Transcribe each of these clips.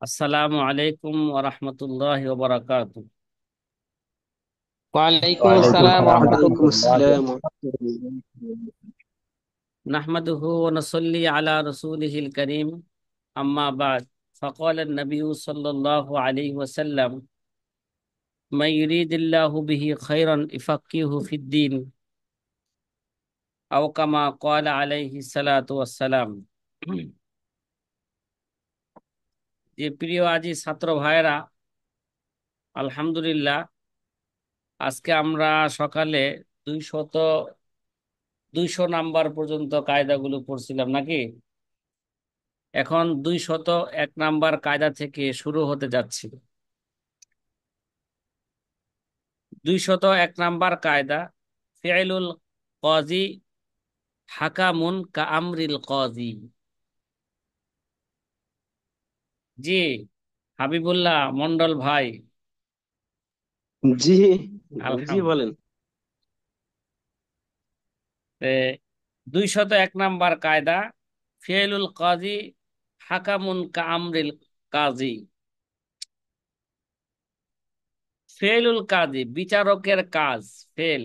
আসসালামু আলাইকুম ওয়া রাহমাতুল্লাহি ওয়া বারাকাতুহু। ওয়ালাইকুম ওয়ালাইকুম আসসালাম আসসালাম রহমতুল্লাহ। ওরহমতুল্লাহ। নাহমাদুহু ওয়া নুসাল্লি আলা রাসূলিহিল কারীম, আম্মা বা'দ। ফাকালা an-নাবিয়্যু সাল্লাল্লাহু আলাইহি ওয়াসাল্লাম, মান ইউরিদিল্লাহু বিহি খায়রান ইউফাক্কিহু ফিদ-দীন, আও কামা ক্বালা আলাইহিস সালাতু ওয়াস সালাম। যে প্রিয় আজি ছাত্র ভাইরা, আলহামদুলিল্লাহ, আজকে আমরা সকালে 200 নাম্বার পর্যন্ত কায়দাগুলো পড়ছিলাম নাকি? এখন 201 নাম্বার কায়দা থেকে শুরু হতে যাচ্ছি। 201 নাম্বার কায়দা, ফি'লুল কাজী হাকামুন কা আমরিল কাজী। জি, হাবিবুল্লাহ মন্ডল ভাই। জি জি আলহাম বলেন। 201 নাম্বার কায়দা, ফি'লুল কাজী হাকামুন কা আমরিল কাজী। ফেলুল কাজী বিচারকের কাজ। ফেল,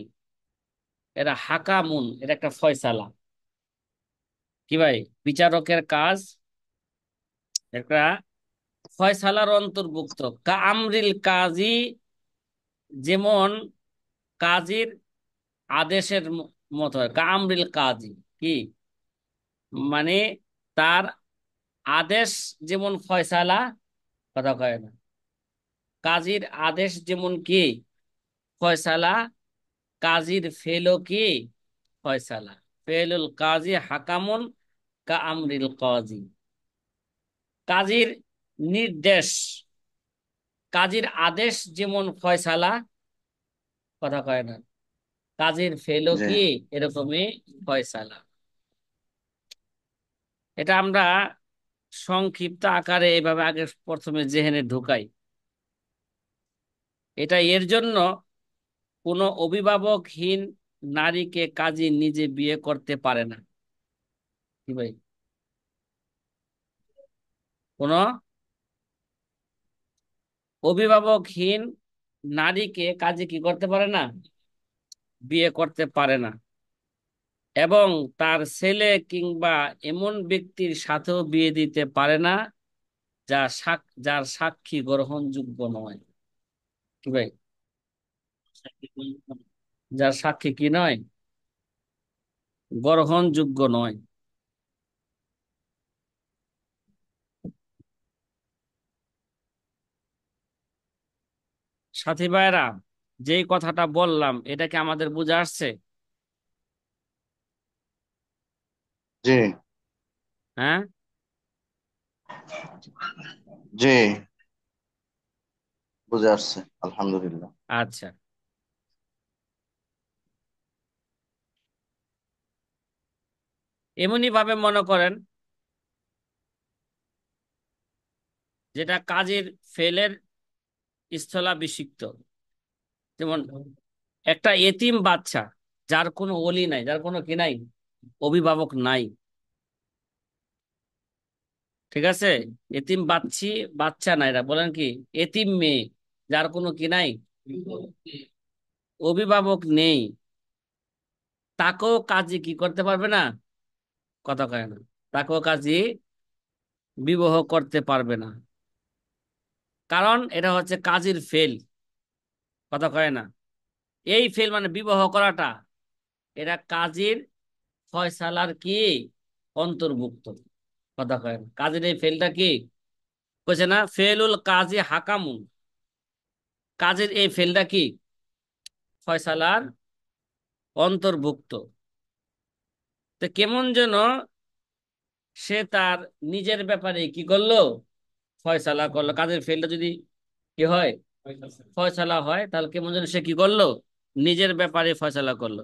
এরা হাকামুন, এটা একটা ফয়সালা। কি ভাই? বিচারকের কাজ একটা ফয়সালার অন্তর্ভুক্ত। কা আমরিল কাজী, যেমন কাজীর আদেশের মতো হয়। কা আমরিল কাজী কি মানে, তার আদেশ যেমন ফয়সালা, কথা কয় না, কাজীর আদেশ যেমন কি ফয়সালা, কাজীর ফেলও কি ফয়সালা। ফেলুল কাজী হাকামুন কা আমরিল কাজী। কাজীর নির্দেশ, কাজীর আদেশ যেমন ফয়সালা, কথা কয় না, কাজীর ফেলও জি কি এরকমই ফয়সালা। এটা আমরা সংক্ষিপ্ত আকারে এভাবে আগে প্রথমে জেহেনে ঢুকাই। এটা এর জন্য কোনো অভিভাবকহীন নারীকে কাজী নিজে বিয়ে করতে পারে না। কি ভাই? কোনো অভিভাবকহীন নারীকে কাজী কি করতে পারে না? বিয়ে করতে পারে না। এবং তার ছেলে কিংবা এমন ব্যক্তির সাথেও বিয়ে দিতে পারে না যার সাক্ষী গ্রহণযোগ্য নয়। কি ভাই? যার সাক্ষী কি নয়? গ্রহণযোগ্য নয়। সাথী ভাইরা, যেই কথাটা বললাম এটা কি আমাদের বুঝে আসছে? জি হ্যাঁ। জি বুঝে আসছে আলহামদুলিল্লাহ। আচ্ছা, এমনি ভাবে মনে করেন, যেটা কাজের ফেলের স্থলাভিষিক্ত। যেমন একটা এতিম বাচ্চা, যার কোনো ওলি নাই, যার কোনো কি নাই, অভিভাবক নাই। ঠিক আছে? এতিম বাচ্চা নাই, এরা বলেন কি এতিম মেয়ে, যার কোনো কি নাই, অভিভাবক নেই। তাকেও কাজী কি করতে পারবে না? কথা কয় না। তাকেও কাজী বিবাহ করতে পারবে না, কারণ এটা হচ্ছে কাজীর ফেল। কথা কয় না। এই ফেল মানে বিবাহ করাটা, এটা কাজীর ফয়সালার কি অন্তর্ভুক্ত। কথা কয় না। কাজীর এই ফেলটা কি কইছে না, ফেলুল কাজী হাকামুন, কাজের এই ফেলটা কি ফয়সালার অন্তর্ভুক্ত। তো কেমন যেন সে তার নিজের ব্যাপারে কি করলো, ফয়সালা করলো। কাজের ফেলটা যদি কি হয়, ফয়সালা হয়, তাহলে কেমন যেন সে কি করলো, নিজের ব্যাপারে ফয়সালা করলো।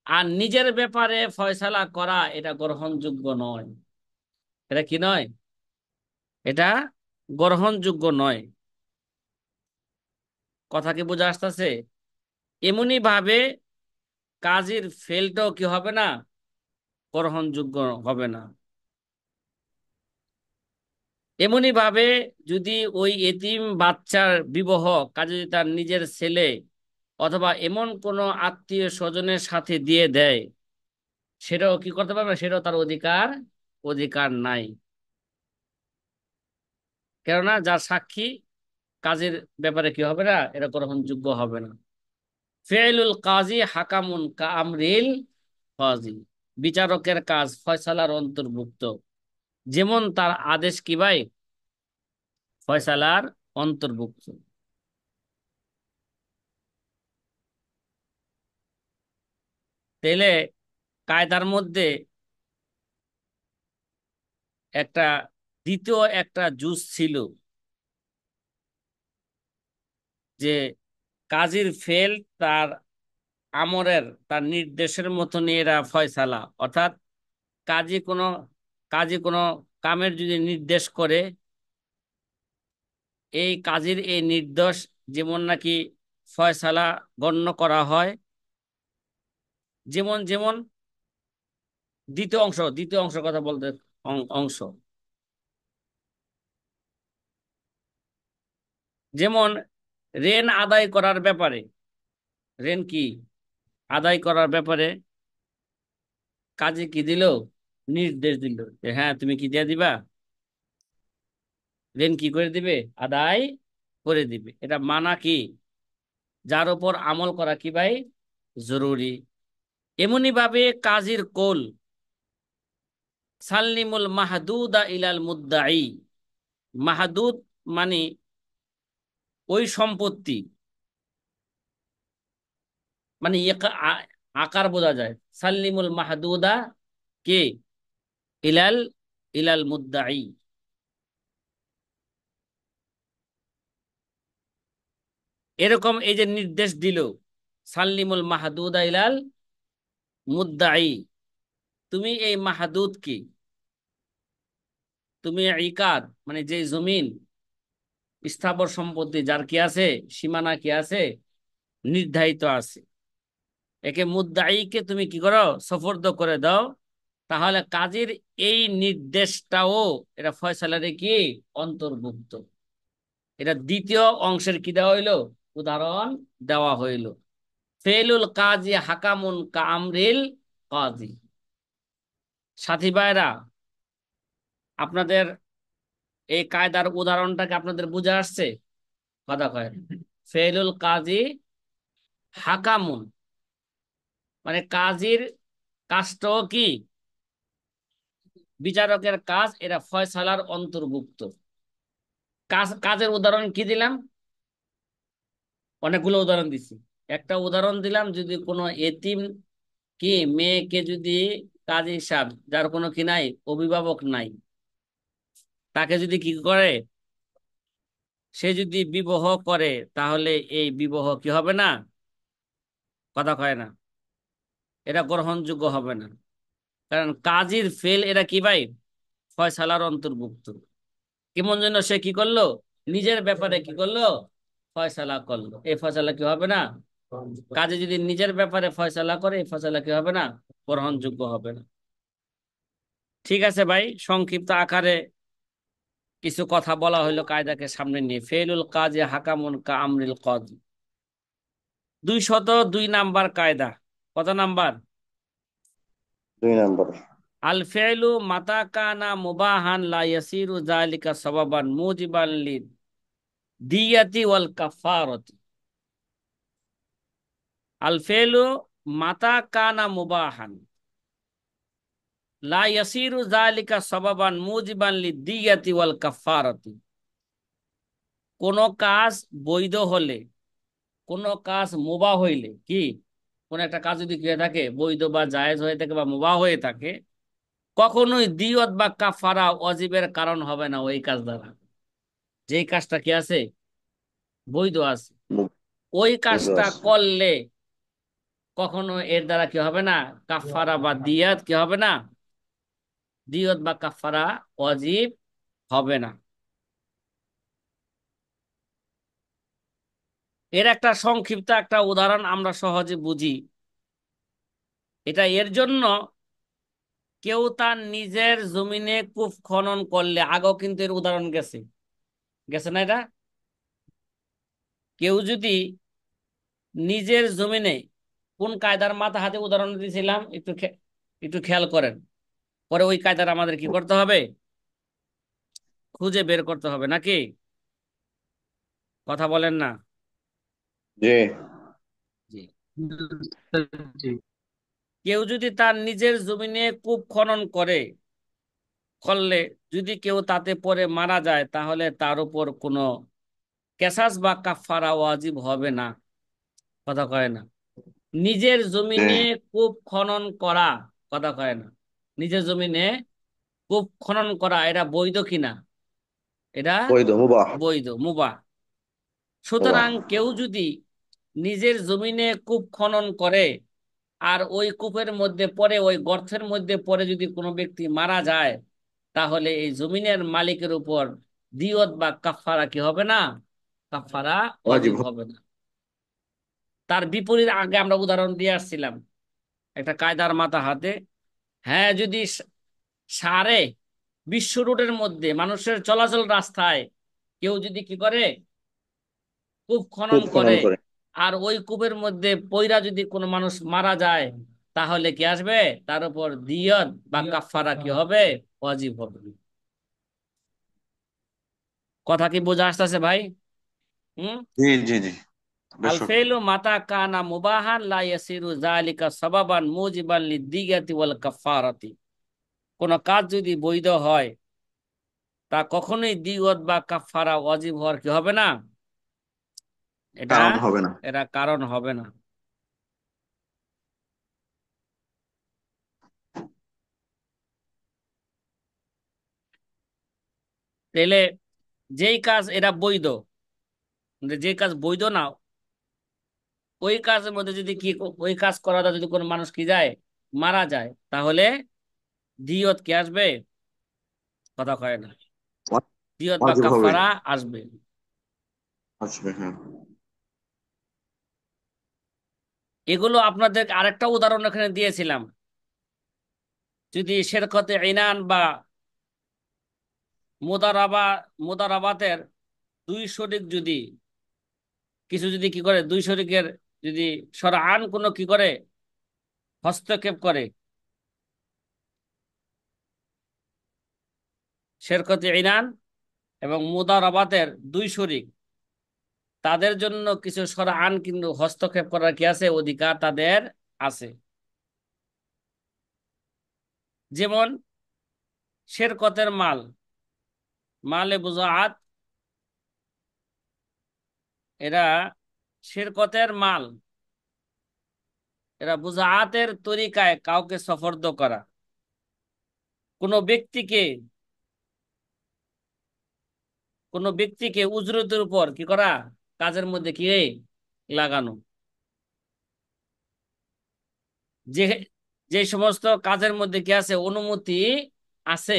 আর নিজের ব্যাপারে ফয়সালা করা এটা গ্রহণযোগ্য নয়। এটা কি নয়? এটা গ্রহণযোগ্য নয়। কথা কি বোঝা আসতেছে? এমনি ভাবে কাজের ফেলটাও কি হবে না, গ্রহণযোগ্য হবে না। এমনি ভাবে যদি ওই এতিম বাচ্চার বিবাহ কাজে যদি তার নিজের ছেলে অথবা এমন কোনো আত্মীয় স্বজনের সাথে দিয়ে দেয়, সেটাও কি করতে পারবে না, সেটাও তার অধিকার অধিকার নাই। কেননা যার সাক্ষী কাজের ব্যাপারে কি হবে না, এটা গ্রহণযোগ্য হবে না। ফেলুল কাজী হাকামুন কা আমরিল কাজী, বিচারকের কাজ ফয়সালার অন্তর্ভুক্ত, যেমন তার আদেশ কি ভাই ফয়সালার অন্তর্ভুক্ত। তাইলে কায়দার মধ্যে একটা দ্বিতীয় একটা জুজ ছিল, যে কাজীর ফেল তার আমরের তার নির্দেশের মতনই এরা ফয়সালা, অর্থাৎ কাজী কোনো কাজী কোনো কামের যদি নির্দেশ করে, এই কাজীর এই নির্দেশ যেমন নাকি ফয়সালা গণ্য করা হয়। যেমন যেমন দ্বিতীয় অংশ কথা বলতে, অংশ যেমন ঋণ আদায় করার ব্যাপারে, ঋণ কি আদায় করার ব্যাপারে কাজী কি দিল, নির্দেশ দিল যে হ্যাঁ তুমি কি দিয়ে দিবা, ঋণ কি করে দিবে, আদায় করে দিবে। এটা মানা কি, যার উপর আমল করা কি ভাই জরুরি। এমনি ভাবে কাজীর কোল সাল্লিমুল মাহদুদা ইলাল মুদ্দাই, মাহদুদ মানে ওই সম্পত্তি, মানে আকার বোঝা যায়। সাল্লিমুল মাহদুদা কে, ইলাল ইলাল মুদ্দাই। এরকম এই যে নির্দেশ দিল, সাল্লিমুল মাহদুদা ইলাল মুদ্দাই, তুমি এই মাহদুদ কি, তুমি ইকার মানে যে জমিন স্থাবর সম্পত্তি যার কি আছে, সীমানা কি আছে, নির্ধারিত আছে, একে মুদ্দাইকে তুমি কি করো, সফর্দ করে দাও। তাহলে কাজীর এই নির্দেশটাও এটা ফয়সালারে কি অন্তর্ভুক্ত। এটা দ্বিতীয় অংশের কি দেওয়া হইলো, উদাহরণ দেওয়া হইলো। ফেলুল কাজী হাকামুন কা আমরিল কাজী। সাথী ভাইরা, আপনাদের এই কায়দার উদাহরণটাকে আপনাদের বুঝে আসছে, কথা কয়। ফেলুল কাজী হাকামুন মানে কাজীর কাজটাও কি বিচারকের কাজ, এরা ফয়সালার অন্তর্ভুক্ত। কাজের উদাহরণ কি দিলাম, অনেকগুলো উদাহরণ দিছি। একটা উদাহরণ দিলাম, যদি কোনো এতিম কি মেয়েকে যদি কাজী সাহেব যার কোনো কি নাই, অভিভাবক নাই, তাকে যদি কি করে, সে যদি বিবাহ করে, তাহলে এই বিবাহ কি হবে না, কথা কয় না, এটা গ্রহণযোগ্য হবে না। কারণ কাজীর ফেল এরা কি ভাই ফয়সালার অন্তর্ভুক্ত। কেমন যেন সে কি করলো, নিজের ব্যাপারে কি করলো, ফয়সালা করলো, এই ফয়সালা কি হবে না, কাজে যদি নিজের ব্যাপারে ফয়সালা করে, এই ফয়সালা কি হবে না, গ্রহণযোগ্য হবে না। ঠিক আছে ভাই, সংক্ষিপ্ত আকারে কিছু কথা বলা হইলো কায়দাকে সামনে নিয়ে। ফেলুল কাজে হাকামুন কা আমরিল কাজী, 202 নাম্বার কায়দা। কত নাম্বার, 2 নম্বর। আল ফেলু মাতা কানা মুবাহান লা ইয়াসিরু যালিকা সাবাবান মুজিবান লিদ দিয়াতি ওয়াল কাফারতি। আল ফেলু মাতা কানা মুবাহান লা ইয়াসিরু যালিকা সাবাবান মুজিবান লিদ দিয়াতি ওয়াল কাফারতি। কোন কাজ বৈধ হলে, কোন কাজ মুবাহ হইলে, কি কোন একটা কাজ যদি হয়ে থাকে বৈধ বা জায়েজ হয়ে থাকে বা মুবাহ হয়ে থাকে, কখনোই দিয়ত বা কাফারা ওয়াজিবের কারণ হবে না ওই কাজ দ্বারা। যেই কাজটা কি আছে, বৈধ আছে, ওই বুঝতে কাজটা পারছি। করলে কখনো এর দ্বারা কি হবে না, কাফারা বা দিয়াত কি হবে না, দিয়ত বা কাফারা ওয়াজিব হবে না। এর একটা সংক্ষিপ্ত একটা উদাহরণ আমরা সহজে বুঝি। এটা এর জন্য কেউ তার নিজের জমিনে কূপ খনন করলে, আগেও কিন্তু এর উদাহরণ গেছে, গেছে না এটা? কেউ যদি নিজের জমিনে, কোন কায়দার মাথা হাতে উদাহরণ দিয়েছিলাম, একটু খেয়াল করেন। পরে ওই কায়দার আমাদের কি করতে হবে, খুঁজে বের করতে হবে নাকি? কথা বলেন না? জি। জি। জি। কেউ যদি তার নিজের জমিনে কূপ খনন করলে যদি কেউ তাতে পড়ে মারা যায়, তাহলে তার উপর কোনো কেসাস বা কাফারা ওয়াজিব হবে না। কথা কয় না? নিজের জি। জমিনে কূপ খনন করা, কথা কয় না, নিজের জমিনে কূপ খনন করা এটা বৈধ কিনা? এটা বৈধ, মুবাহ। বৈধ, মুবাহ। মুবাহ। সুতরাং কেউ যদি নিজের জমিনে কূপ খনন করে আর ওই কূপের মধ্যে পড়ে, ওই গর্তের মধ্যে পড়ে যদি কোনো ব্যক্তি মারা যায়, তাহলে এই জমিনের মালিকের উপর দিয়ত বা কাফারা কি হবে না? কাফারা ওয়াজিব ওয়াজিব হবে না। তার বিপরীত আগে আমরা উদাহরণ দিয়ে আসছিলাম একটা কায়দার মাথা হাতে। হ্যাঁ, যদি সারে বিশ্ব রোডের মধ্যে মানুষের চলাচল রাস্তায় কেউ যদি কি করে, কূপ খনন কূপ খনন করে, করে। আর ওই কূপের মধ্যে পইরা যদি কোনো মানুষ মারা যায়, তাহলে কি আসবে? তার উপর দিয়ত বা কাফারা কি হবে? ওয়াজিব হবে। কথা কি বোঝা আসতেছে ভাই? হুম। জি, জি, জি। আল দর্শক। ফেলু মাতা কানা মুবাহান লা ইয়াসিরু যালিকা সাবাবান মুজিবান লিদ্দিগাতি ওয়াল কাফারাতি। কোন কাজ যদি বৈধ হয়, তা কখনোই দিয়ত বা কাফারা ওয়াজিব হওয়ার কি হবে না? এটা কারণ হবে না। এটা কারণ হবে না। তাহলে যেই কাজ এটা বৈধ, যে কাজ বৈধ না, ওই কাজের মধ্যে যদি কি, ওই কাজ করাটা যদি কোনো মানুষ কি যায়, মারা যায়, তাহলে দিয়ত কি আসবে? কথা কয় না, দিয়ত বা ওয়াজিব হবে। কাফারা আসবে। আসবে, হ্যাঁ। এগুলো আপনাদের আরেকটা উদাহরণ এখানে দিয়েছিলাম। যদি শেরকতে ইনান বা মুদারাবা, মুদারাবাতের দুই শরিক যদি কিছু যদি কি করে, দুই শরিকের যদি শরআন কোনো কি করে, হস্তক্ষেপ করে, শেরকতে ইনান এবং মুদারাবাতের দুই শরিক, তাদের জন্য কিছু শরআন কিন্তু হস্তক্ষেপ করার কি আছে, অধিকার তাদের আছে। যেমন শেরকতের মাল, মালে বুজাআত, এরা শেরকতের মাল, এরা বুজাআতের তরিকায় কাউকে সফর্দ করা, কোনো ব্যক্তিকে, কোনো ব্যক্তিকে উজরতের উপর কি করা, কাজের মধ্যে কি লাগানো। যে যে সমস্ত কাজের মধ্যে কি আছে, অনুমতি আছে,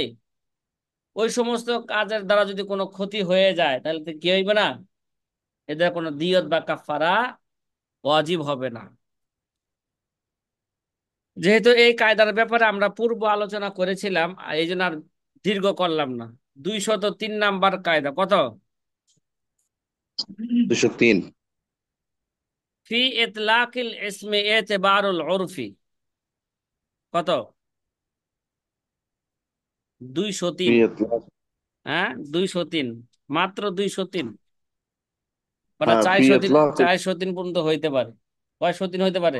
ওই সমস্ত কাজের দ্বারা যদি কোনো ক্ষতি হয়ে যায়, তাহলে তো কি হইবে না? এদের কোনো দিয়ত বা কাফারা ওয়াজিব হবে না। যেহেতু এই কায়দার ব্যাপারে আমরা পূর্ব আলোচনা করেছিলাম, এই জন্য আর দীর্ঘ করলাম না। 203 নাম্বার কায়দা কত? 203। ফি ইতলাকিল ইসমি ইতিবারুল উরফি। কত? 203। হ্যাঁ, 203, মাত্র 203। ওরা হ্যাঁ, ফি 403, ইতলাক। 403 পর্যন্ত হইতে পারে। কয় সতীন হইতে পারে?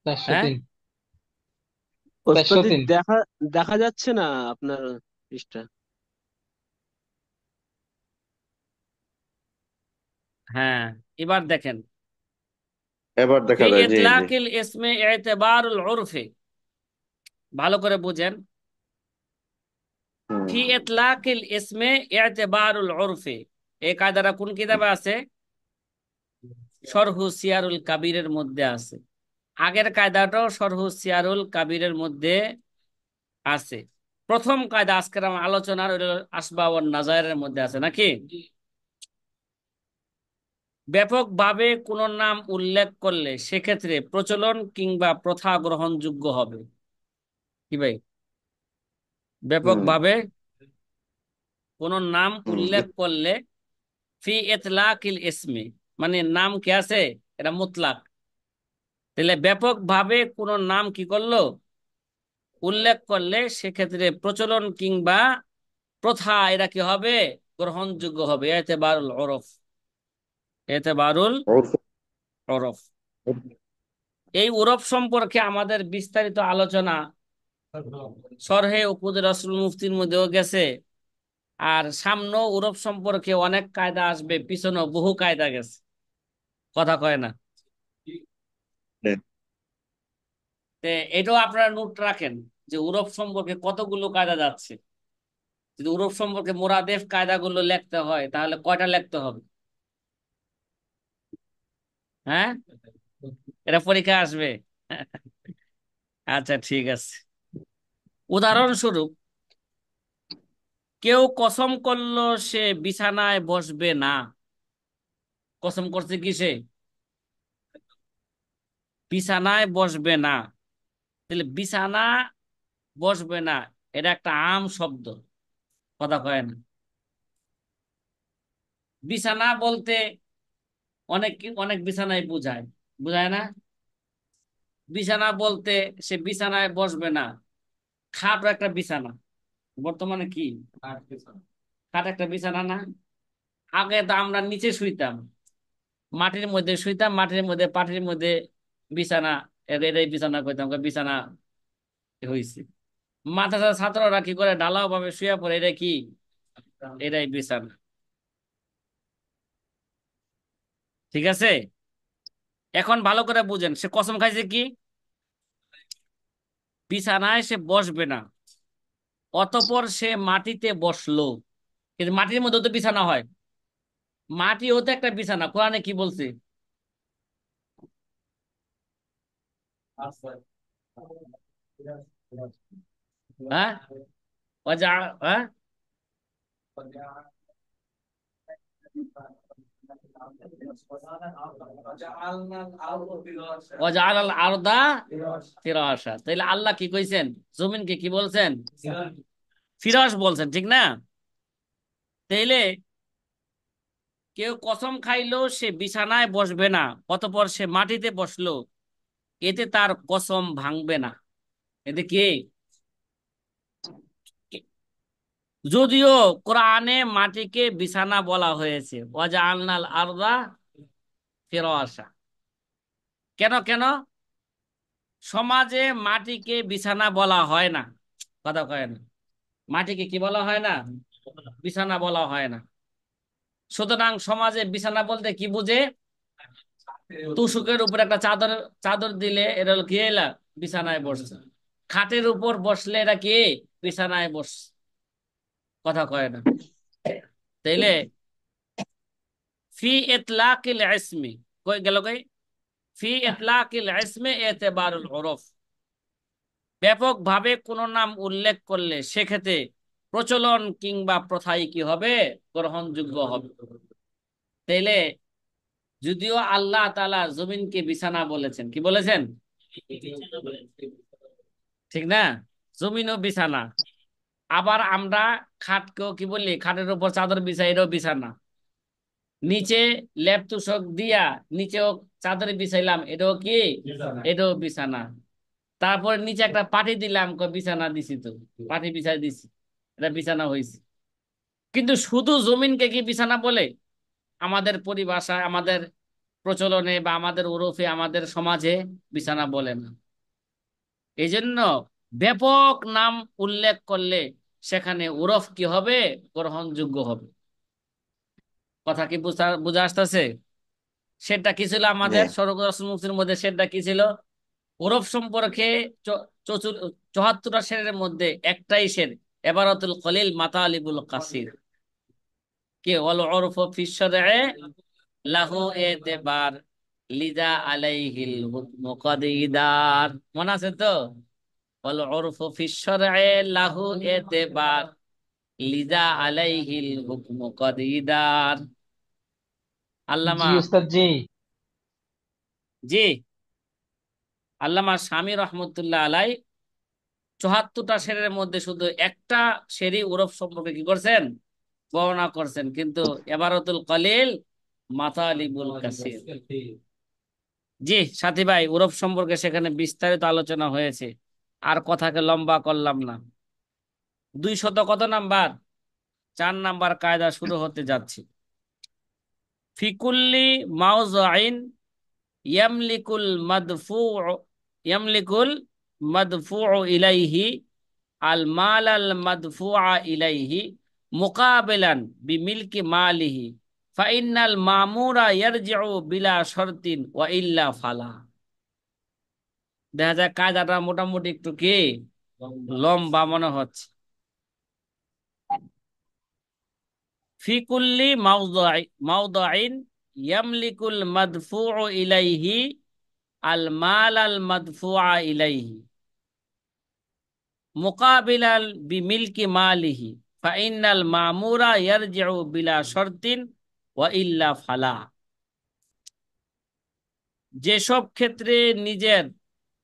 চারশো হ্যাঁ, তিন চারশো ওস্তাদি তিন দেখা দেখা যাচ্ছে না আপনার পৃষ্ঠা। হ্যাঁ, এবার দেখেন। এবার ফি দেখা যায়, জি, জি। ইতলাকিল ইসমি ইতিবারুল উরফি, ভালো করে বুঝেন। হুম। ফি ইতলাকিল ইসমি ইতিবারুল উরফি, এই কায়দাটা কোন কিতাবে আছে? শরহু সিয়ারুল কাবিরের মধ্যে আছে। আগের কায়দাটাও শরহু সিয়ারুল কাবিরের মধ্যে আছে। প্রথম কায়দা আজকের আমার আলোচনার হলো আসবাব ওয়ান নাজায়েরের মধ্যে আছে নাকি? ব্যাপকভাবে কোন নাম উল্লেখ করলে সেক্ষেত্রে প্রচলন কিংবা প্রথা গ্রহণযোগ্য হবে। কি ভাই? হুম ব্যাপকভাবে কোন নাম হুম উল্লেখ করলে ফি ইতলাকিল ইসমি, মানে নাম কি আছে, এটা মুতলাক। তাহলে ব্যাপকভাবে কোন নাম কি করলো, উল্লেখ করলে সেক্ষেত্রে প্রচলন কিংবা প্রথা এটা কি হবে, গ্রহণযোগ্য হবে। এতেবারুল ওরফ, এতেবারুল ওরফ। ওরফ। এই ওরফ সম্পর্কে আমাদের বিস্তারিত আলোচনা শরহে উকুদ রাসূল মুফতির মধ্যেও গেছে। আর সামনেও ওরফ সম্পর্কে অনেক কায়দা আসবে, পিছনেও বহু কায়দা গেছে। কথা কয় না? হ্যাঁ। তে এটাও আপনারা নোট রাখেন যে ওরফ সম্পর্কে কতগুলো কায়দা যাচ্ছে। যদি ওরফ সম্পর্কে মোরাদেফ কায়দাগুলো লিখতে হয় তাহলে কয়টা লিখতে হবে? হ্যাঁ, এটা পরীক্ষা আসবে। আচ্ছা ঠিক আছে। উদাহরণস্বরূপ, কেউ কসম করলো সে বিছানায় বসবে না। কসম করছে কি সে বিছানায় বসবে না। তাহলে বিছানা বসবে না, এটা একটা আম শব্দ। কথা কয় না? বিছানা বলতে অনেক অনেক বিছানায় বুঝায়, বুঝায় না? বিছানা বলতে সে বিছানায় বসবে না, খাটও একটা বিছানা। বর্তমানে কি খাট একটা বিছানা না? আগে তো আমরা নিচে শুইতাম, মাটির মধ্যে শুইতাম, মাটির মধ্যে পাটির মধ্যে বিছানা। এটাই বিছানা কইতাম, বিছানা হইছে। মাদ্রাসার ছাত্ররা কি করে, ঢালাও ভাবে শুয়ে পড়ে, এটা কি, এটাই বিছানা। ঠিক আছে, এখন ভালো করে বুঝেন, সে কসম খাইছে কি বিছানায় সে বসবে না, অতঃপর সে মাটিতে বসলো। কিন্তু মাটির মধ্যে তো বিছানা হয়, মাটিও তো একটা বিছানা। কোরআনে কি বলছে? হ্যাঁ, হ্যাঁ, ওয়াজআলাল আরদা ফিরাশা। তাইলে আল্লাহ কি কইছেন, জমিনকে কি বলছেন, ফিরাস বলছেন, ঠিক না? তাইলে কেউ কসম খাইলো সে বিছানায় বসবে না, অতঃপর সে মাটিতে বসলো, এতে তার কসম ভাঙবে না। এতে কি, যদিও কোরআনে মাটিকে বিছানা বলা হয়েছে, ওয়াজআলনাল আরদা ফিরাশা। কেন কেন সমাজে মাটিকে বিছানা বলা হয় না? কথা কয় না? মাটিকে কি বলা হয় না, বিছানা বলা হয় না। সুতরাং সমাজে বিছানা বলতে কি বুঝে, তুষকের উপর একটা চাদর, চাদর দিলে এটা হলো কি, এলা বিছানায় বসছে। খাটের উপর বসলে এটা কি, বিছানায় বসছে। কথা কয় না? তাইলে ফি ইতলাকিল ইসমি, কই গেল কই, ফি ইতলাকিল ইসমি এতেবারুল উরফ, ব্যাপক ভাবে কোন নাম উল্লেখ করলে সেক্ষেত্রে প্রচলন কিংবা প্রথাই কি হবে, গ্রহণযোগ্য হবে। তাইলে যদিও আল্লাহ তাআলা জমিনকে বিছানা বলেছেন, কি বলেছেন, ঠিক না? জমিনও বিছানা। আবার আমরা খাটকেও কি বলি, খাটের উপর চাদর বিছাই, এটাও বিছানা। নিচে লেপ তুষক দিয়া নিচেও চাদর বিছাইলাম, এটাও কি, এটাও বিছানা। তারপর নিচে একটা পাটি দিলাম, বিছানা দিছি তো, পাটি বিছাই দিছি, এটা বিছানা হয়েছে। কিন্তু শুধু জমিনকে কি বিছানা বলে? আমাদের পরিভাষায়, আমাদের প্রচলনে বা আমাদের ওরফে, আমাদের সমাজে বিছানা বলে না। এই জন্য ব্যাপক নাম উল্লেখ করলে সেখানে ওরফ কি হবে, গ্রহণযোগ্য হবে। কথা কি বুঝা বুঝা আসতেছে? সেটা কি ছিল আমাদের হ্যাঁ। সড়ক মুক্তির মধ্যে, সেটা কি ছিল, ওরফ সম্পর্কে 74টা শেরের মধ্যে একটাই শের, এবারাতুল খলিল মাতালিবুল কাসির। কে ওয়াল উরফু ফি শারঈ লাহু এতেবার লিদা আলাইহিল হুকমু কদিদার। মনে আছে তো? ওয়াল উরফু ফি শারঈ লাহু এতেবার লিদা আলাইহিল হুকমু কদিদার। জি আল্লামা, উস্তাদ জি। জি, আল্লামা শামী রহমতুল্লাহ আলাই 74টা শেরের মধ্যে শুধু একটা শেরই ওরফ সম্পর্কে কি করছেন, বর্ণনা করছেন, কিন্তু এবারতুল কলিল মাতালিবুল কাসির। জি সাথী ভাই, ওরফ সম্পর্কে সেখানে বিস্তারিত আলোচনা হয়েছে, আর কথাকে লম্বা করলাম না। 200 কত নাম্বার? 4 নাম্বার কায়দা শুরু হতে যাচ্ছে। ফিকুল্লি মাউযাইন ইয়ামলিকুল মাদফু ইয়ামলিকুল মাদফুউ ইলাইহি আল মাল আল মাদফুআ ইলাইহি মুকাবিলান বিমিলকি মালিহি ফাইন্নাল মামুরা ইয়ারজিউ বিলা শর্তিন ওয়া ইল্লা ফালা। দেখা যায় কায়দাটা মোটামুটি একটু কি লম্বা মনে হচ্ছে। ফি কুল্লি মাউদাইন ইয়ামলিকুল মাদফুউ ইলাইহি আল মাল আল মাদফুআ ইলাইহি মুকাবিলাল বিমিলকি মালিহি ফাইন্নাল মামুরা ইয়ারজিউ বিলা শর্তিন ওয়া ইল্লা ফালা। যেসব ক্ষেত্রে নিজের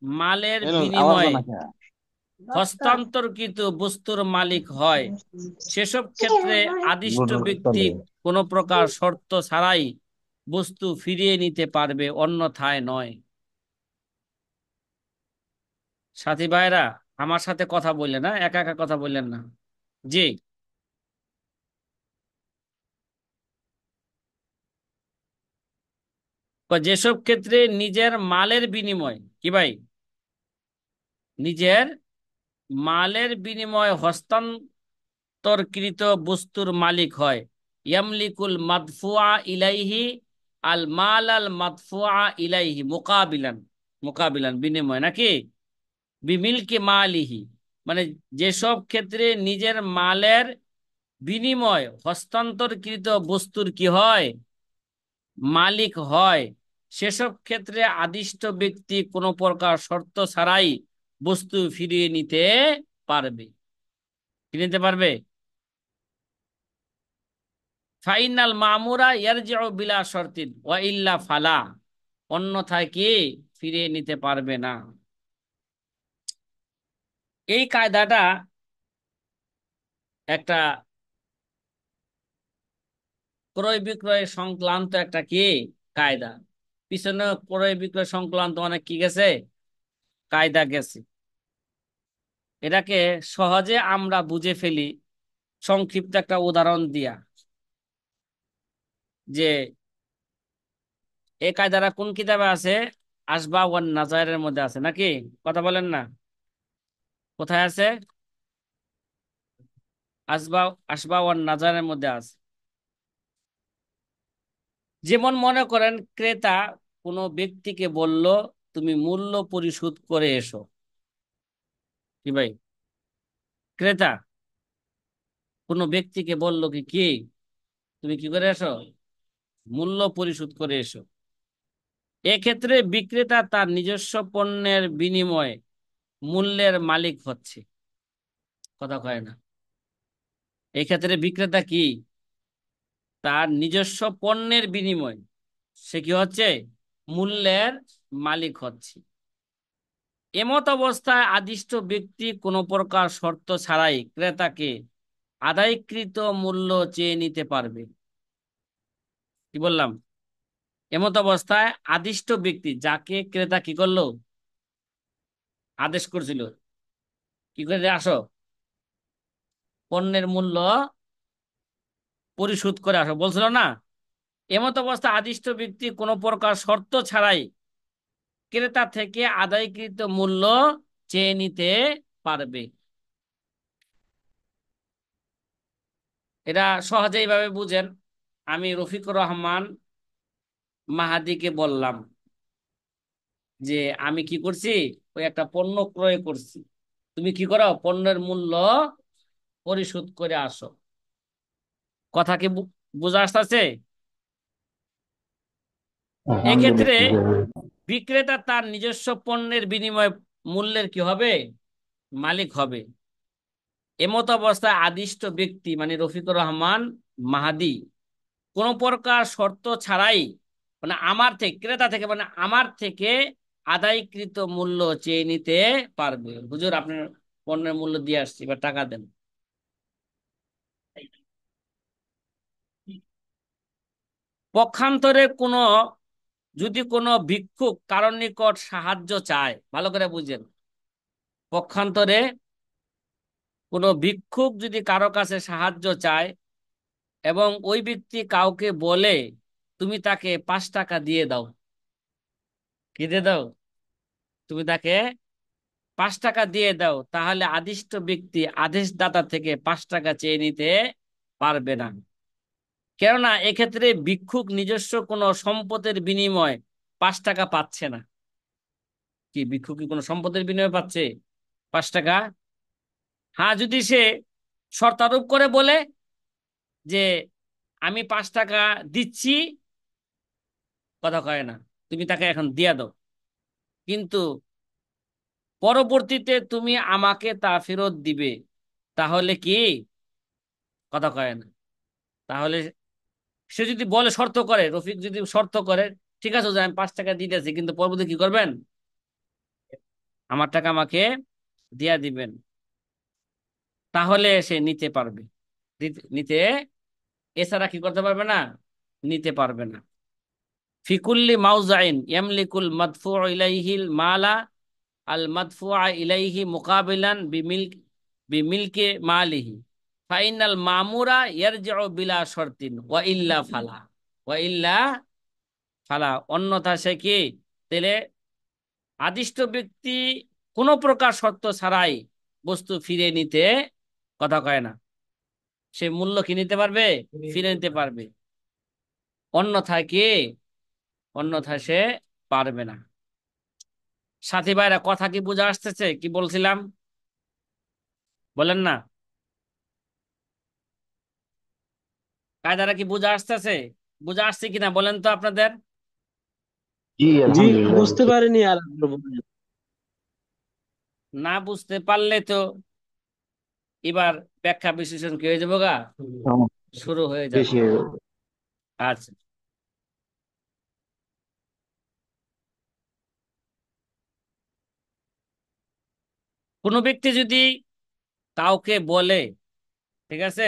মালের বিনিময়ে হস্তান্তরকৃত বস্তুর মালিক হয়, সেসব ক্ষেত্রে আদিষ্ট ব্যক্তি কোনো প্রকার শর্ত ছাড়াই বস্তু ফিরিয়ে নিতে পারবে, অন্যথায় নয়। সাথী ভাইরা, আমার সাথে কথা বললেন না, একা একা কথা বললেন না। জি, যেসব ক্ষেত্রে নিজের মালের বিনিময় কি ভাই, নিজের মালের বিনিময়ে হস্তান্তরকৃত বস্তুর মালিক হয়, ইয়ামলিকুল মাদফুআ ইলাইহি আল মাল আল মাদফুআ ইলাইহি মুকাবিলান, মুকাবিলান বিনিময় নাকি বিমিলকি মালিহি, মানে যেসব ক্ষেত্রে নিজের মালের বিনিময় হস্তান্তরকৃত বস্তুর কি হয়, মালিক হয়, সেসব ক্ষেত্রে আদিষ্ট ব্যক্তি কোনো প্রকার শর্ত ছাড়াই বস্তু ফিরিয়ে নিতে পারবে। কি নিতে পারবে? ফাইনাল মামুরা ইয়ারজিউ বিলা শর্তিন ওয়া ইল্লা ফালা, অন্যথায় কি ফিরিয়ে নিতে পারবে না। এই কায়দাটা একটা ক্রয় বিক্রয় সংক্রান্ত একটা কি কায়দা। পিছনে ক্রয় বিক্রয় সংক্রান্ত অনেক কি গেছে, কায়দা গেছে। এটাকে সহজে আমরা বুঝে ফেলি সংক্ষিপ্ত একটা উদাহরণ দিয়া, যে এই কায়দাটা কোন কিতাবে আছে? আসবা ওয়ান নাজায়ের মধ্যে আছে নাকি? কথা বলেন না, কোথায় আছে? আসবা আসবা ওয়ান নাজারের মধ্যে আছে। যেমন মনে করেন ক্রেতা কোনো ব্যক্তিকে বলল, তুমি মূল্য পরিশোধ করে এসো। কি ভাই, ক্রেতা কোনো ব্যক্তিকে বলল কি কি তুমি কি করে এসো, মূল্য পরিশোধ করে এসো। এক্ষেত্রে বিক্রেতা তার নিজস্ব পণ্যের বিনিময়ে মূল্যের মালিক হচ্ছে। কথা কয় না, এই ক্ষেত্রে বিক্রেতা কি, তার নিজস্ব পণ্যের বিনিময়ে সে কি হচ্ছে, মূল্যের মালিক হচ্ছে। এমত অবস্থায় আদিষ্ট ব্যক্তি কোনো প্রকার শর্ত ছাড়াই ক্রেতাকে আদায়কৃত মূল্য চেয়ে নিতে পারবে। কি বললাম? এমত অবস্থায় আদিষ্ট ব্যক্তি, যাকে ক্রেতা কি করলো, আদেশ করছিল কি করে, আসো পণ্যের মূল্য পরিশোধ করে আসো বলছিল না, এমত অবস্থায় আদিষ্ট ব্যক্তি কোনো প্রকার শর্ত ছাড়াই ক্রেতা থেকে আদায়কৃত মূল্য চেয়ে নিতে পারবে। এটা সহজেই ভাবে বুঝেন। আমি রফিকুর রহমান মাহাদিকে বললাম যে আমি কি করছি, ওই একটা পণ্য ক্রয় করছি, তুমি কি করো, পণ্যের মূল্য পরিশোধ করে আসো। কথা কি বোঝা আসতেছে? এক্ষেত্রে বিক্রেতা তার নিজস্ব পণ্যের বিনিময়ে মূল্যের কি হবে, মালিক হবে। এমত অবস্থায় আদিষ্ট ব্যক্তি মানে রফিকুর রহমান মাহাদি কোন প্রকার শর্ত ছাড়াই, মানে আমার থেকে, ক্রেতা থেকে মানে আমার থেকে আদায়কৃত মূল্য চেয়ে নিতে পারবে। হুজুর আপনার পণ্যের মূল্য দিয়ে আসছি, এবার টাকা দেন। পক্ষান্তরে যদি কোনো ভিক্ষুক কারোর নিকট সাহায্য চায়, ভালো করে বুঝেন, পক্ষান্তরে কোনো ভিক্ষুক যদি কারো কাছে সাহায্য চায় এবং ওই ব্যক্তি কাউকে বলে তুমি তাকে 5 টাকা দিয়ে দাও, কি দিয়ে দাও, তুমি তাকে 5 টাকা দিয়ে দাও, তাহলে আদিষ্ট ব্যক্তি আদেশদাতা থেকে 5 টাকা চেয়ে নিতে পারবে না। কেননা এক্ষেত্রে ভিক্ষুক নিজস্ব কোনো সম্পদের বিনিময়ে 5 টাকা পাচ্ছে না। কি ভিক্ষুক কি কোনো সম্পদের বিনিময়ে পাচ্ছে 5 টাকা? হ্যাঁ, যদি সে শর্তারোপ করে বলে যে আমি 5 টাকা দিচ্ছি, কথা কয় না, তুমি তাকে এখন দিয়া দাও, কিন্তু পরবর্তীতে তুমি আমাকে তা ফেরত দিবে, তাহলে কি, কথা কয় না, তাহলে সে যদি বলে, শর্ত করে, রফিক যদি শর্ত করে, ঠিক আছে যে আমি 5 টাকা দিতেছি, কিন্তু পরবর্তী কি করবেন, আমার টাকা আমাকে দিয়া দিবেন, তাহলে সে নিতে পারবে, নিতে, এছাড়া কি করতে পারবে না, নিতে পারবে না। ফিকুল্লি মাউজাইন ইয়ামলিকুল মাদফু ইলাইহিল মালা আল মাদফুআ ইলাইহি মুকাবিলান বিমিলকে মালিহি ফাইনাল মামুরা ইয়ারজিউ বিলা শর্তিন ওয়া ইল্লা ফালা, অন্যথা সে কি, তাহলে আদিষ্ট ব্যক্তি কোনো প্রকার শর্ত ছাড়াই বস্তু ফিরে নিতে, কথা কয় না, সে মূল্য কি নিতে পারবে, ফিরে নিতে পারবে, অন্যথায় কি, অন্যথায় সে পারবে না। সাথী ভাইরা, কথা কি বোঝা আসতেছে কি বলছিলাম, বলেন না, কায়দাটা কি বোঝা আসতেছে, বোঝা আসছে কিনা বলেন তো আপনাদের। জি জি, আলহামদুলিল্লাহ বুঝতে বুঝতে পারিনি, আর একবার বলুন। না বুঝতে পারলে তো এবার ব্যাখ্যা বিশ্লেষণ কি হয়ে যাবো গা, পারছি। শুরু হয়ে যাবে। বেশি হয়ে গেল। আচ্ছা, কোনো ব্যক্তি যদি কাউকে বলে, ঠিক আছে,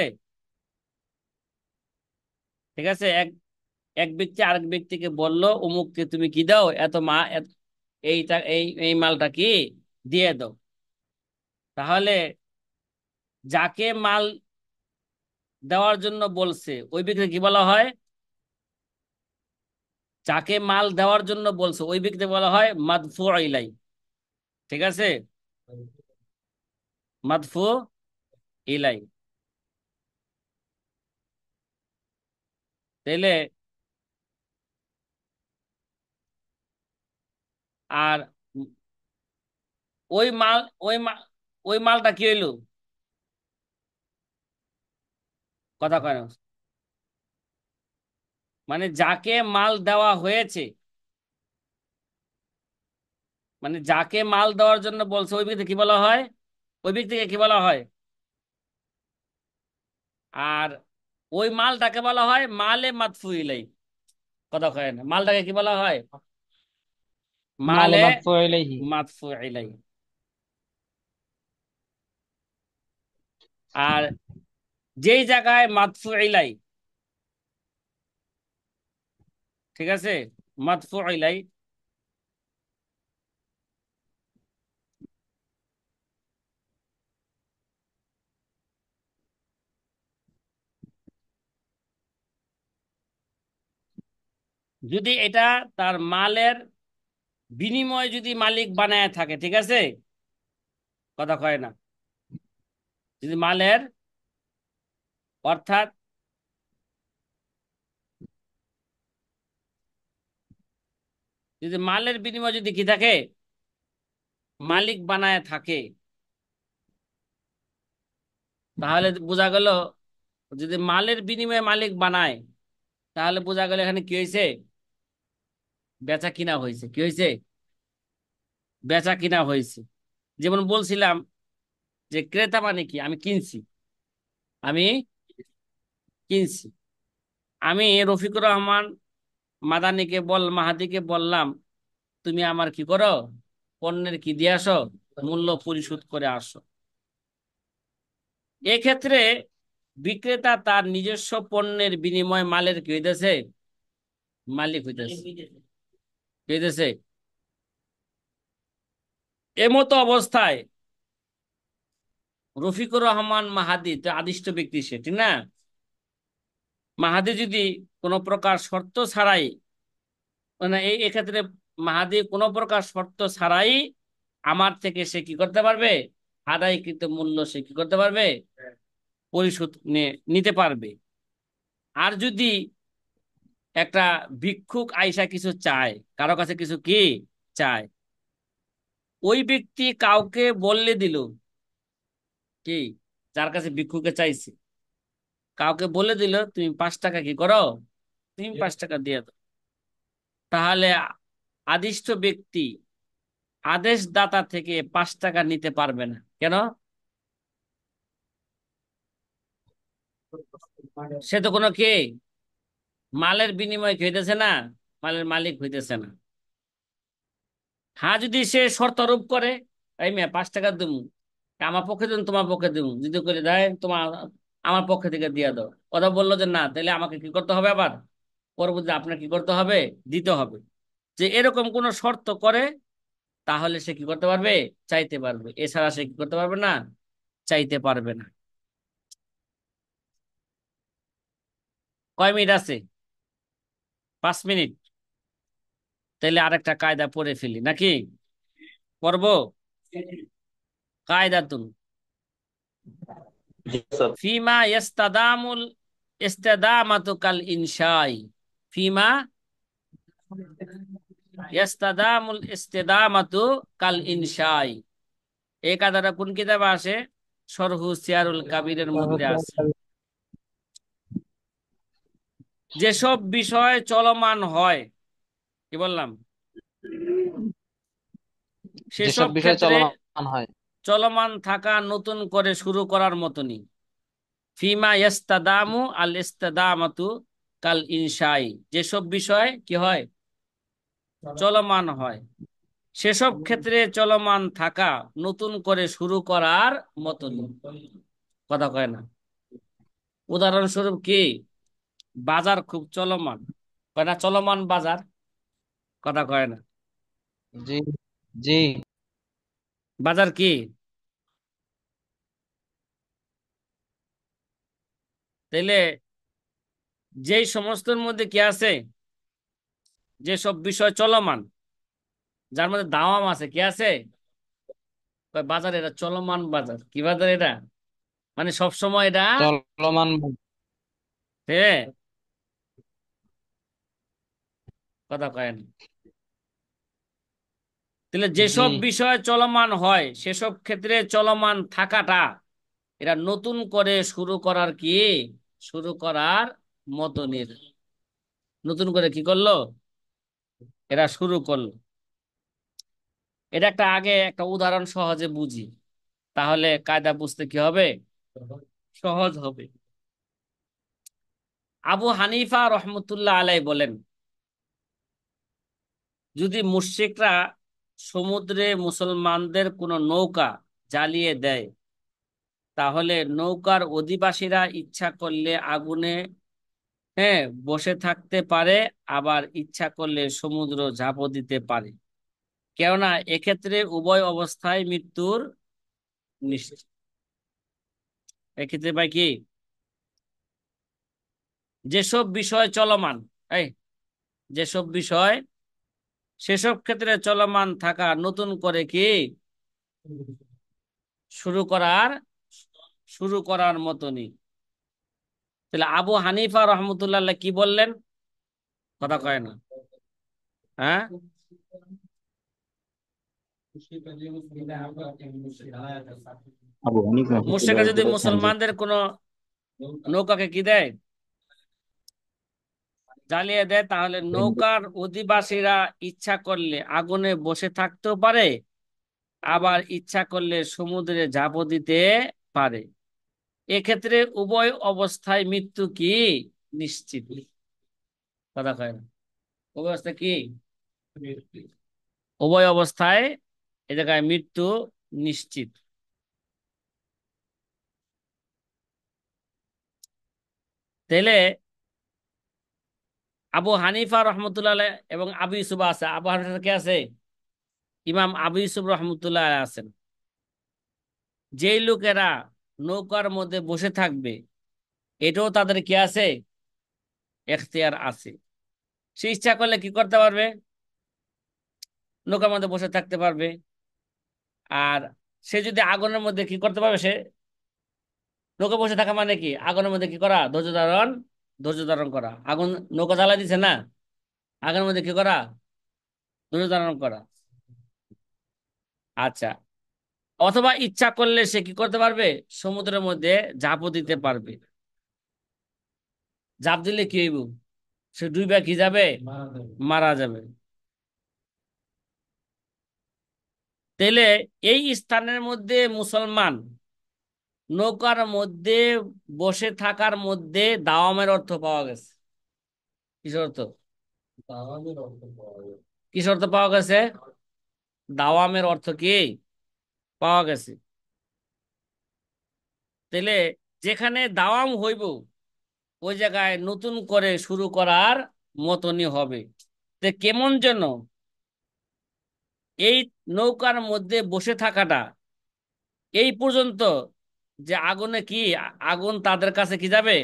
ঠিক আছে, এক এক ব্যক্তি আরেক ব্যক্তিকে বলল অমুককে তুমি কি দাও, এইটা এই এই মালটা কি দিয়ে দাও, তাহলে যাকে মাল দেওয়ার জন্য বলছে ওই ব্যক্তি কি বলা হয়, যাকে মাল দেওয়ার জন্য বলছে ওই ব্যক্তি বলা হয় মাদফু ইলাই, ঠিক আছে, মাদফু ইলাই। তাইলে আর ওই মাল ওই মাল ওই মালটা কি হইলো, কথা কয় না, মানে যাকে মাল দেওয়া হয়েছে, মানে যাকে মাল দেওয়ার জন্য বলছে ওই ব্যক্তি কি বলা হয়, ওই ব্যক্তিকে কি বলা হয়, আর ওই মালটাকে বলা হয় মালে মাদফু ইলাই, কথা কয় না, মালটাকে কি বলা হয়, মালে মালে মাদফু ইলাইহি। মাদফু ইলাই। আর যেই জায়গায় মাদফু ইলাই, ঠিক আছে, মাদফু ইলাই, যদি এটা তার মালের বিনিময়ে যদি মালিক বানায় থাকে, ঠিক আছে, কথা কয় না, যদি মালের, অর্থাৎ যদি মালের বিনিময়ে যদি কি থাকে, মালিক বানায় থাকে, তাহলে বোঝা গেল, যদি মালের বিনিময়ে মালিক বানায়, তাহলে বোঝা গেল এখানে কি হয়েছে, বেচা কিনা হয়েছে, কি হয়েছে, বেচা কিনা হয়েছে। যেমন বলছিলাম যে ক্রেতা মানে কি, আমি কিনছি, আমি কিনছি, আমি রফিকুর রহমান মাহাদিকে বললাম তুমি আমার কি করো, পণ্যের কি দিয়ে আসো, মূল্য পরিশোধ করে আসো, এক্ষেত্রে বিক্রেতা তার নিজস্ব পণ্যের বিনিময়ে মালের কি হইতেছে? মালিক হইতেছে। কি হইতেছে? এমতো অবস্থায় রফিকুর রহমান মাহাদি তো আদিষ্ট ব্যক্তি, সে ঠিক না? মাহাদি যদি কোনো প্রকার শর্ত ছাড়াই, মানে এই এক্ষেত্রে মাহাদি কোনো প্রকার শর্ত ছাড়াই আমার থেকে সে কি করতে পারবে? আদায়কৃত মূল্য সে কি করতে পারবে? পরিশোধ নিতে পারবে। আর যদি একটা ভিক্ষুক আইসা কিছু চায়, কারো কাছে কিছু কি চায়, ওই ব্যক্তি কাউকে বললে দিল কি, যার কাছে ভিক্ষুকে চাইছে, কাউকে বলে দিল তুমি 5 টাকা কি করো, তুমি 5 টাকা দিয়ে দাও, তাহলে আদিষ্ট ব্যক্তি আদেশদাতা থেকে 5 টাকা নিতে পারবে না। কেন? সে তো কোনো কে মালের বিনিময় হইতেছে না, মালের মালিক হইতেছে না। হ্যাঁ, যদি সে শর্ত আরোপ করে, এই মেয়ে 5 টাকা দেবো, আমার পক্ষে দেবো তোমার পক্ষে দেবো, যদি করে দেয় তোমার আমার পক্ষে থেকে দিয়ে দাও, কথা বললো যে না, তাহলে আমাকে কি করতে হবে? আবার পরবর্তী আপনার কি করতে হবে? দিতে হবে। যে এরকম কোন শর্ত করে, তাহলে সে কি করতে পারবে? চাইতে পারবে। এছাড়া সে কি করতে পারবে না? চাইতে পারবে না। কয় মিনিট আছে? 5 মিনিট। তাহলে আরেকটা কায়দা পড়ে ফেলি নাকি? পড়বো? কায়দাতুন জি স্যার। ফিমা ইস্তাদামুল ইস্তেদামাতু কাল ইনশাই। ফিমা ইস্তাদামুল ইস্তেদামাতু কাল ইনশাই। এই কায়দাটা কোন কিতাবে আসে? শরহু সিয়ারুল কাবিরের মধ্যে আছে। যেসব বিষয় চলমান হয়, কি বললাম, যেসব সেসব বিষয় ক্ষেত্রে চলমান হয়। চলমান থাকা নতুন করে শুরু করার মতনই। ফিমা ইস্তাদামু আল ইস্তেদামাতু কাল ইনশাই। যেসব বিষয় কি হয়? চলমান হয়, সেসব ক্ষেত্রে চলমান থাকা নতুন করে শুরু করার মতনই। কথা কয় না? উদাহরণস্বরূপ কি, বাজার খুব চলমান, কয় না চলমান বাজার? কথা কয় না? জি, জি। বাজার কি? তাইলে যেই সমস্তের মধ্যে কি আছে, যেসব বিষয় চলমান, যার মধ্যে দাওয়াম আছে, কি আছে? কয় বাজার, এটা চলমান বাজার। কি বাজার এটা? মানে সব সময় এটা, চলমান। হ্যাঁ, কথা কয় না। তাহলে জি, যেসব বিষয় চলমান হয়, সেসব ক্ষেত্রে চলমান থাকাটা এটা নতুন করে শুরু করার কি, শুরু করার মতনের। নতুন করে কি করলো? এরা শুরু করলো। এটা একটা আগে একটা উদাহরণ সহজে বুঝি, তাহলে কায়দা বুঝতে কি হবে? সহজ হবে। আবু হানিফা রহমতুল্লাহ আলাই বলেন, যদি মুশরিকরা সমুদ্রে মুসলমানদের কোনো নৌকা জ্বালিয়ে দেয়, তাহলে নৌকার অধিবাসীরা ইচ্ছা করলে আগুনে, হ্যাঁ, বসে থাকতে পারে, আবার ইচ্ছা করলে সমুদ্র ঝাঁপও দিতে পারে, কেননা এক্ষেত্রে উভয় অবস্থায় মৃত্যুর নিশ্চিত। এক্ষেত্রে ভাই কি, যেসব বিষয় চলমান, এই যেসব বিষয়, সেসব ক্ষেত্রে চলমান থাকা নতুন করে কি শুরু করার, শুরু করার মতনই। তাহলে আবু হানিফা রহমতুল্লাহ কি বললেন? কথা কয় না? হ্যাঁ, আবু হানিফ রহমতুল্লাহ মুশরিকরা যদি বলেছেন যে মুসলমানদের কোন নৌকাকে কি দেয়, জ্বালিয়ে দেয়, তাহলে নৌকার অধিবাসীরা ইচ্ছা করলে আগুনে বসে থাকতেও পারে, আবার ইচ্ছা করলে সমুদ্রে ঝাঁপও দিতে পারে, এক্ষেত্রে উভয় অবস্থায় মৃত্যু কি নিশ্চিত। কথা কয় না? উভয় অবস্থা কি, উভয় অবস্থায় এ জায়গায় মৃত্যু নিশ্চিত। তাহলে আবু হানিফা রহমতুল্লাহ আলাইহ এবং আবু ইউসুফ আছে। আবু হানিফা কে আছে? ইমাম আবু ইউসুফ রহমতুল্লাহ আলাইহ আছেন। যেই লোকেরা নৌকার মধ্যে বসে থাকবে, এটাও তাদের কি আছে? এখতিয়ার আছে। সে ইচ্ছা করলে কি করতে পারবে? নৌকার মধ্যে বসে থাকতে পারবে। আর সে যদি আগুনের মধ্যে কি করতে পারবে? সে নৌকা বসে থাকা মানে কি? আগুনের মধ্যে কি করা? ধৈর্য ধারণ করা। আগুন, নৌকা জ্বালা দিছে না, আগুনের মধ্যে কি করা? ধৈর্য ধারণ করা। আচ্ছা, অথবা ইচ্ছা করলে সে কি করতে পারবে? সমুদ্রের মধ্যে ঝাঁপও দিতে পারবে। ঝাঁপ দিলে কি হইব? সে ডুইবা কি যাবে? মারা যাবে। তাইলে এই স্থানের মধ্যে মুসলমান নৌকার মধ্যে বসে থাকার মধ্যে দাওয়ামের অর্থ পাওয়া গেছে। কিসের অর্থ? কিসের অর্থ পাওয়া গেছে? দাওয়ামের অর্থ কি পাওয়া গেছে। তাইলে যেখানে দাওয়াম হইব, ওই জায়গায় নতুন করে শুরু করার মতনই হবে। তো কেমন যেন এই নৌকার মধ্যে বসে থাকাটা এই পর্যন্ত, যে আগুনে কি, আগুন তাদের কাছে কি যাবে?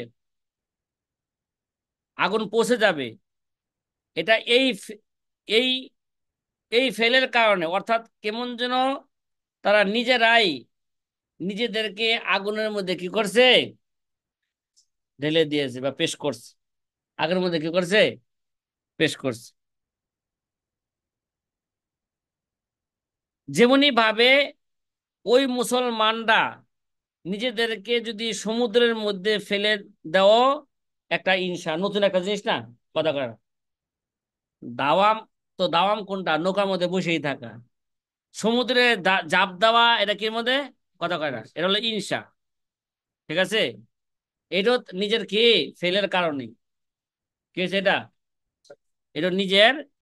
আগুন পৌঁছে যাবে। এটা এই এই ফেলের কারণে, অর্থাৎ কেমন যেন তারা নিজেরাই নিজেদেরকে আগুনের মধ্যে কি করছে? ঢেলে দিয়েছে বা পেশ করছে। আগুনের মধ্যে কি করছে? পেশ করছে। যেমনি ভাবে ওই মুসলমানরা নিজেদেরকে যদি সমুদ্রের মধ্যে ফেলে দেওয়া একটা নতুন একটা জিনিস না, কথা কয় না। দাওয়াম, তো দাওয়াম কোনটা? নৌকার মধ্যে বসেই থাকা। সমুদ্রে জাপ দেওয়া, এটা কি মধ্যে? কথা কয় না, এটা হলো ইনসা। ঠিক আছে? এটা নিজের কি ফেলের কারণে কি হয়েছে? এটা এটা নিজের